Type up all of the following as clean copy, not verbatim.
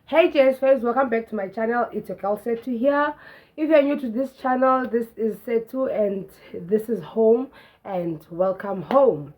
Hey James friends, welcome back to my channel. It's your girl Setu here. If you're new to this channel, this is Setu and this is home, and welcome home.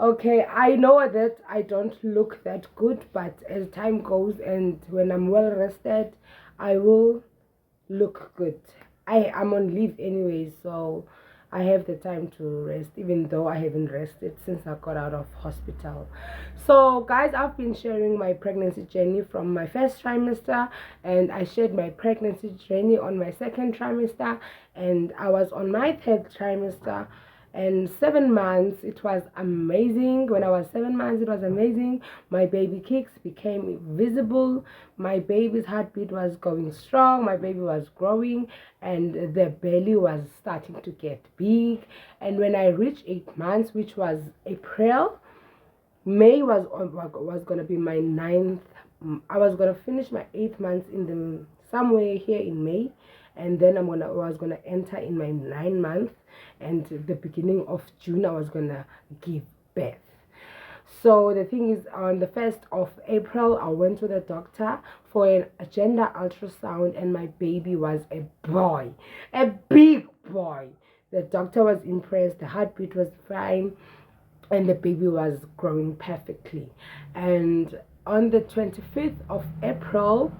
Okay, I know that I don't look that good, but as time goes and when I'm well rested, I will look good. I'm on leave anyway, so I have the time to rest, even though I haven't rested since I got out of hospital. So guys, I've been sharing my pregnancy journey from my first trimester, and I shared my pregnancy journey on my second trimester, and I was on my third trimester. And 7 months, it was amazing. When I was 7 months, it was amazing. My baby kicks became visible. My baby's heartbeat was going strong. My baby was growing, and the belly was starting to get big. And when I reached 8 months, which was April, May was gonna be my ninth. I was gonna finish my 8 months in the somewhere here in May, and then I was gonna enter in my 9 month, and the beginning of June I was gonna give birth. So the thing is, on the 1st of April, I went to the doctor for a gender ultrasound, and my baby was a boy, a big boy. The doctor was impressed. The heartbeat was fine, and the baby was growing perfectly. And on the 25th of April,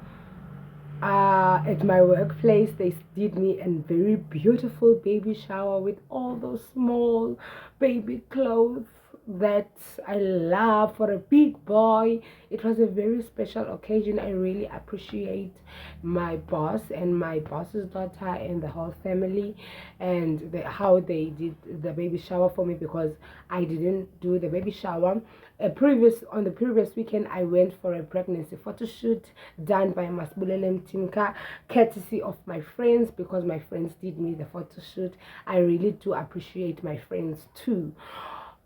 at my workplace, they did me a very beautiful baby shower with all those small baby clothes that I love for a big boy. It was a very special occasion. I really appreciate my boss and my boss's daughter and the whole family, and how they did the baby shower for me, because I didn't do the baby shower. On the previous weekend, I went for a pregnancy photo shoot done by Masbulele Mtimka, courtesy of my friends, because my friends did me the photo shoot. I really do appreciate my friends too.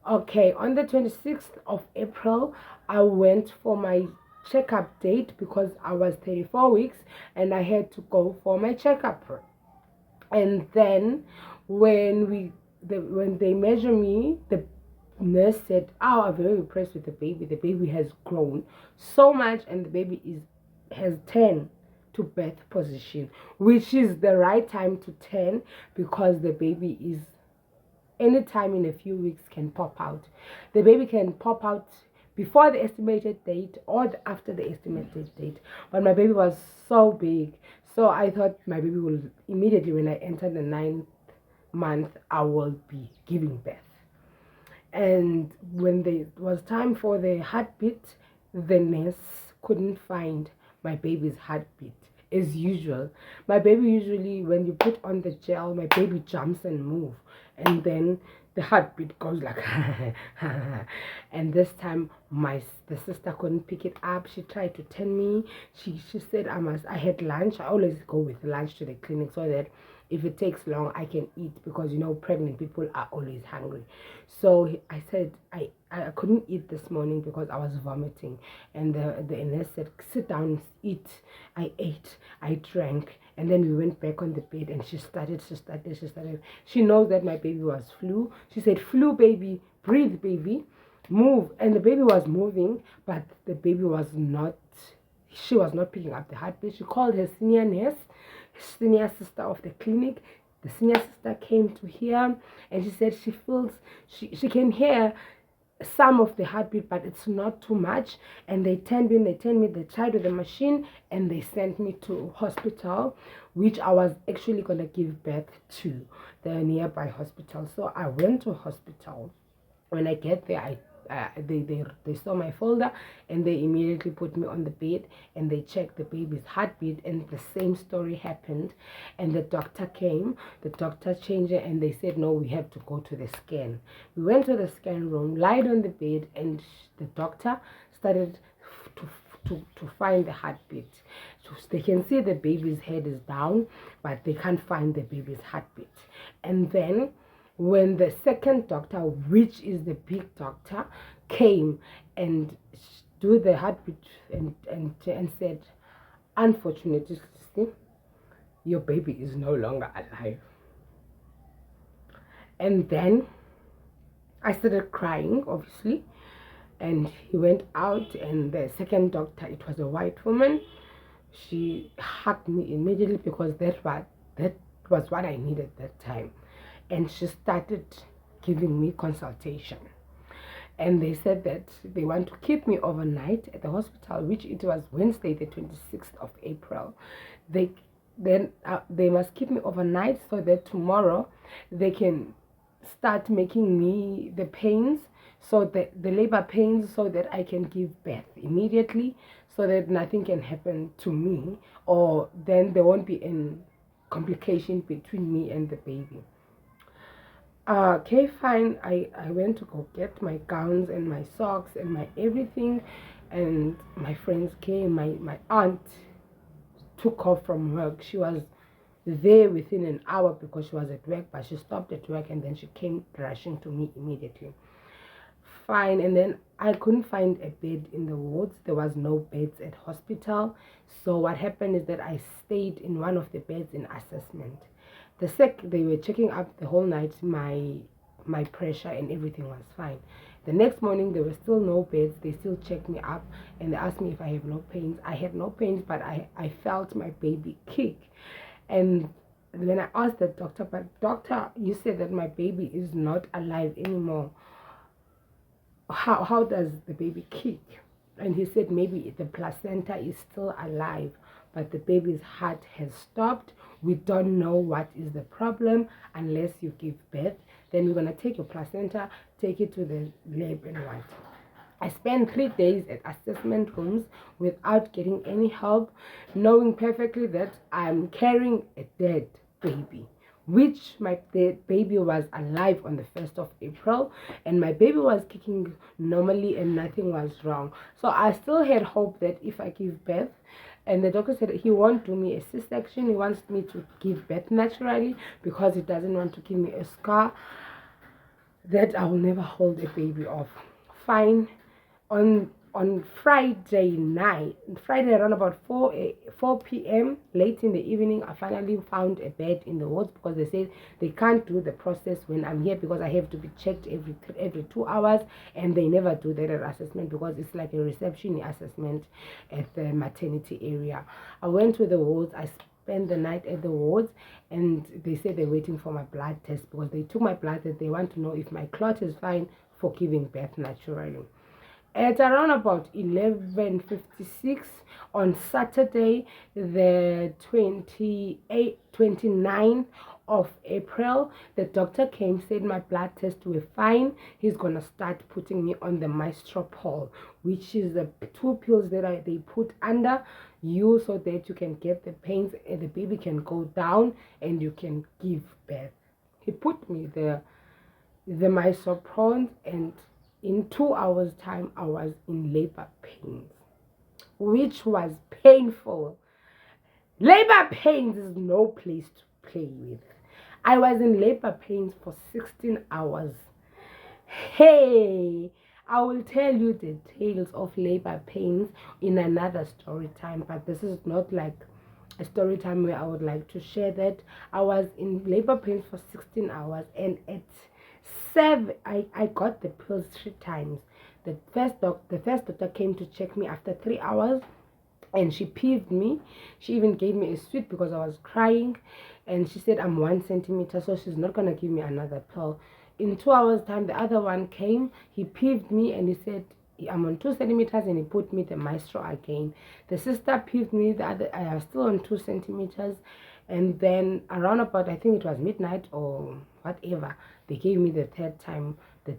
Okay, on the 26th of April, I went for my checkup date because I was 34 weeks and I had to go for my checkup. And then when they measure me, the nurse said, "Oh, I'm very impressed with the baby. The baby has grown so much, and the baby has turned to birth position, which is the right time to turn, because the baby is anytime in a few weeks can pop out. The baby can pop out before the estimated date or after the estimated date. But my baby was so big, so I thought my baby will immediately, when I enter the 9th month, I will be giving birth. And when it was time for the heartbeat, the nurse couldn't find my baby's heartbeat. As usual, my baby, usually when you put on the gel, my baby jumps and moves, and then the heartbeat goes like and this time the sister couldn't pick it up. She tried to tell me. She said I had lunch. I always go with lunch to the clinic so that if it takes long I can eat, because pregnant people are always hungry. So I said I couldn't eat this morning because I was vomiting, and the nurse said, "Sit down, eat." I ate, I drank, and then we went back on the bed, and she started. She knows that my baby was flu. She said, "Flu baby, breathe baby, move." And the baby was moving, but the baby was not, she was not picking up the heartbeat. She called her senior sister of the clinic. The senior sister came to hear, and she said she feels, she can hear some of the heartbeat, but it's not too much. And they tried with the machine, and they sent me to hospital, which I was actually gonna give birth to, the nearby hospital. So I went to hospital. When I get there, they saw my folder, and they immediately put me on the bed, and they checked the baby's heartbeat, and the same story happened. And the doctor came, the doctor changed it, and they said, "No, we have to go to the scan." We went to the scan room, lied on the bed, and the doctor started to find the heartbeat. So they can see the baby's head is down, but they can't find the baby's heartbeat. And then when the second doctor, which is the big doctor, came and do the heartbeat, and said, "Unfortunately, your baby is no longer alive." And then I started crying, obviously, and he went out, and the second doctor, it was a white woman, she hugged me immediately because that was what I needed that time. And she started giving me consultation. And they said that they want to keep me overnight at the hospital, which it was Wednesday, the 26th of April. They they must keep me overnight so that tomorrow they can start making me the pains, so that the labor pains, so that I can give birth immediately, so that nothing can happen to me, or then there won't be any complication between me and the baby. Okay, fine. I went to go get my gowns and my socks and my everything, and my friends came. My aunt took off from work. She was there within an hour because she was at work, but she stopped at work and then she came rushing to me immediately. Fine, and then I couldn't find a bed in the wards. There was no beds at hospital. So what happened is that I stayed in one of the beds in assessment. They were checking up the whole night. My pressure and everything was fine. The next morning there were still no beds. They still checked me up and they asked me if I have no pains. I had no pains, but I felt my baby kick. And when I asked the doctor, but doctor, you said that my baby is not alive anymore. How does the baby kick? And he said maybe the placenta is still alive, but the baby's heart has stopped. We don't know what is the problem unless you give birth. Then we're going to take your placenta, take it to the lab and what. I spent 3 days at assessment rooms without getting any help, knowing perfectly that I'm carrying a dead baby, which my baby was alive on the 1st of April, and my baby was kicking normally and nothing was wrong. So I still had hope that if I give birth, and the doctor said he won't do me a C-section, he wants me to give birth naturally because he doesn't want to give me a scar that I will never hold a baby of. Fine. On Friday around about 4 p.m. late in the evening, I finally found a bed in the wards because they said they can't do the process when I'm here because I have to be checked every 2 hours, and they never do that at assessment because it's like a reception assessment at the maternity area. I went to the wards. I spent the night at the wards, and they said they're waiting for my blood test because they took my blood test. They want to know if my clot is fine for giving birth naturally. At around about 11:56 on Saturday, the 29th of April, the doctor came, said my blood tests were fine. He's gonna start putting me on the Mistropol, which is the 2 pills that they put under you so that you can get the pains and the baby can go down and you can give birth. He put me the Mistropol, and in 2 hours time I was in labor pains, which was painful. Labor pains is no place to play with. I was in labor pains for 16 hours. Hey, I will tell you the tales of labor pains in another story time, but this is not like a story time where I would like to share that. I was in labor pains for 16 hours, and at 7 I got the pills 3 times. The first doctor came to check me after 3 hours, and she peeved me. She even gave me a sweet because I was crying, and she said I'm 1 centimeter, so she's not gonna give me another pill. In 2 hours time the other one came. He peeved me and he said I'm on 2 centimeters, and he put me the Maestro again. The sister peeved me. The other, I was still on 2 centimeters, and then around about, I think it was midnight or whatever, they gave me the third time, the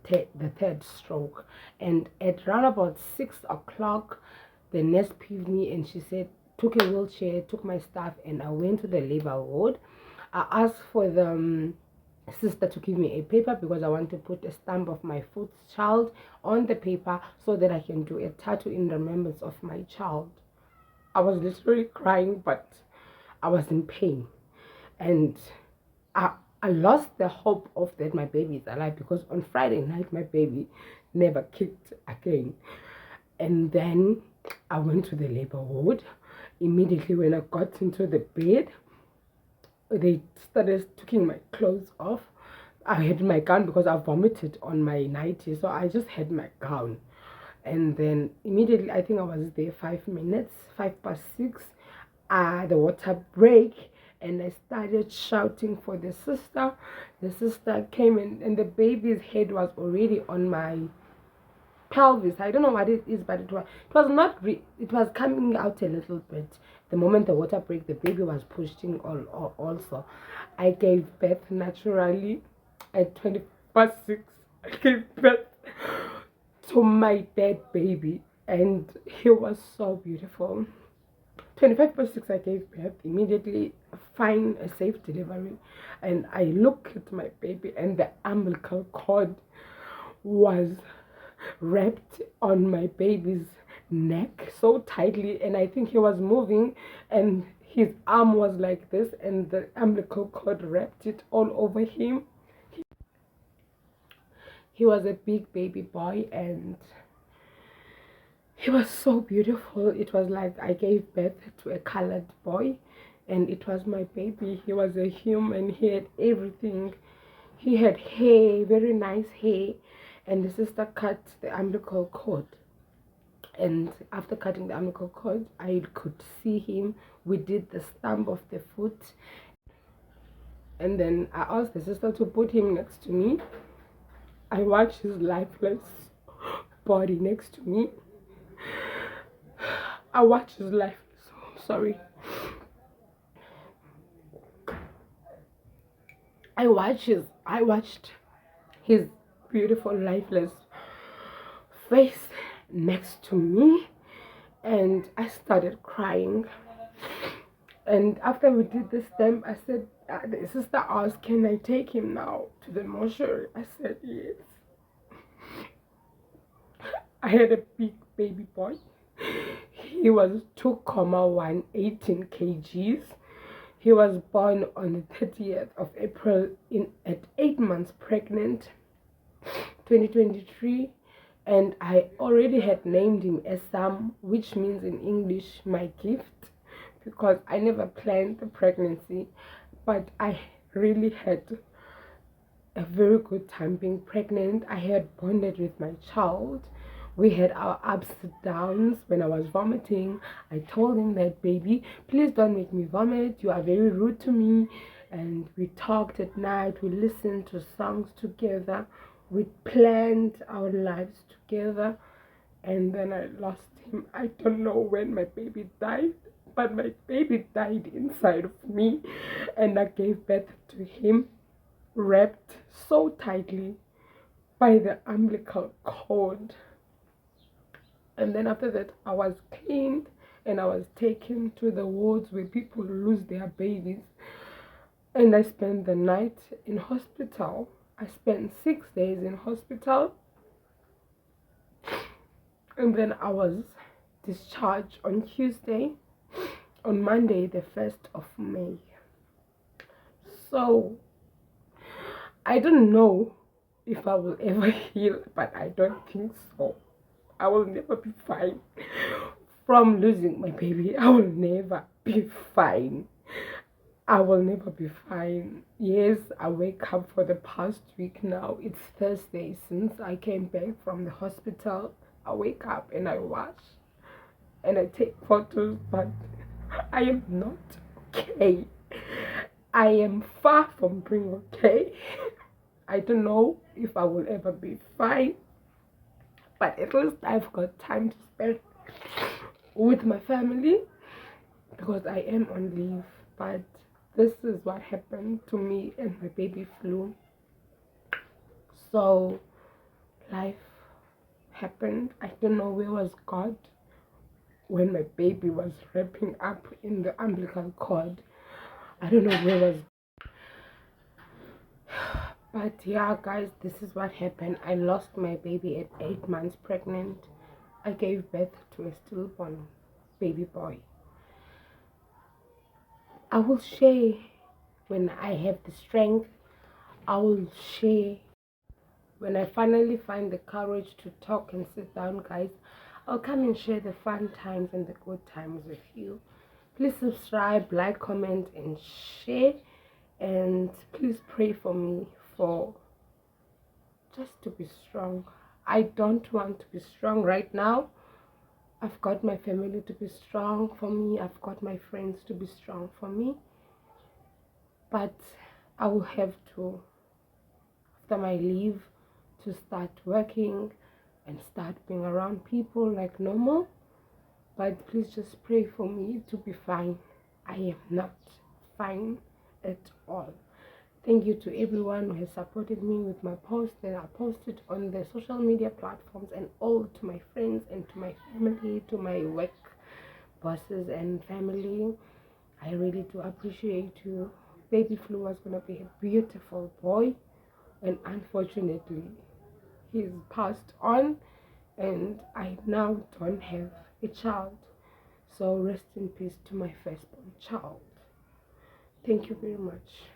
third stroke. And at around about 6 o'clock, the nurse peeved me and she said, took a wheelchair, took my stuff, and I went to the labor ward. I asked for the sister to give me a paper because I want to put a stamp of my 4th child on the paper so that I can do a tattoo in remembrance of my child. I was literally crying, but I was in pain, and I lost the hope of that my baby is alive because on Friday night my baby never kicked again. And then I went to the labor ward. Immediately when I got into the bed, they started taking my clothes off. I had my gown because I vomited on my nightie, so I just had my gown. And then immediately, I think I was there 5 minutes, 5 past 6. the water break, and I started shouting for the sister. The sister came in, and the baby's head was already on my pelvis. I don't know what it is, but it was not it was coming out a little bit. The moment the water break, the baby was pushing also. I gave birth naturally at 20 past 6. I gave birth to my dead baby, and he was so beautiful. 25 past 6, I gave birth immediately, fine, a safe delivery, and I look at my baby, and the umbilical cord was wrapped on my baby's neck so tightly, and I think he was moving, and his arm was like this, and the umbilical cord wrapped it all over him. He was a big baby boy, and he was so beautiful. It was like I gave birth to a colored boy, and it was my baby. He was a human. He had everything. He had hair, very nice hair, and the sister cut the umbilical cord. And after cutting the umbilical cord, I could see him. We did the stump of the foot, and then I asked the sister to put him next to me. I watched his lifeless body next to me. I watched his life. Sorry. I watched his beautiful lifeless face next to me, and I started crying. And after we did the stamp, I said, the sister asked, "Can I take him now to the mortuary?" I said yes. I had a big baby boy. He was 2,118 kgs. He was born on the 30th of April at 8 months pregnant, 2023, and I already had named him Asam, which means in English my gift, because I never planned the pregnancy, but I really had a very good time being pregnant. I had bonded with my child. We had our ups and downs. When I was vomiting, I told him that, "Baby, please don't make me vomit. You are very rude to me." And we talked at night. We listened to songs together. We planned our lives together. And then I lost him. I don't know when my baby died, but my baby died inside of me. And I gave birth to him, wrapped so tightly by the umbilical cord. And then after that, I was cleaned, and I was taken to the wards where people lose their babies. And I spent the night in hospital. I spent 6 days in hospital. And then I was discharged on Tuesday, on Monday, the 1st of May. So I don't know if I will ever heal, but I don't think so. I will never be fine from losing my baby. I will never be fine. I will never be fine. Yes, I wake up for the past week now. It's Thursday since I came back from the hospital. I wake up and I wash and I take photos, but I am not okay. I am far from being okay. I don't know if I will ever be fine, but at least I've got time to spend with my family because I am on leave. But this is what happened to me, and my baby flew. So life happened. I don't know where was God when my baby was wrapping up in the umbilical cord. I don't know where was. But yeah, guys, this is what happened. I lost my baby at 8 months pregnant. I gave birth to a stillborn baby boy. I will share when I have the strength. I will share when I finally find the courage to talk and sit down, guys. I'll come and share the fun times and the good times with you. Please subscribe, like, comment, and share. And please pray for me for just to be strong. I don't want to be strong right now, I've got my family to be strong for me. I've got my friends to be strong for me. But I will have to, after my leave, to start working and start being around people like normal. But please just pray for me to be fine. I am not fine at all. Thank you to everyone who has supported me with my posts that I posted on the social media platforms, and all to my friends and to my family, to my work bosses and family. I really do appreciate you. Baby Flu was going to be a beautiful boy, and unfortunately he's passed on, and I now don't have a child. So rest in peace to my firstborn child. Thank you very much.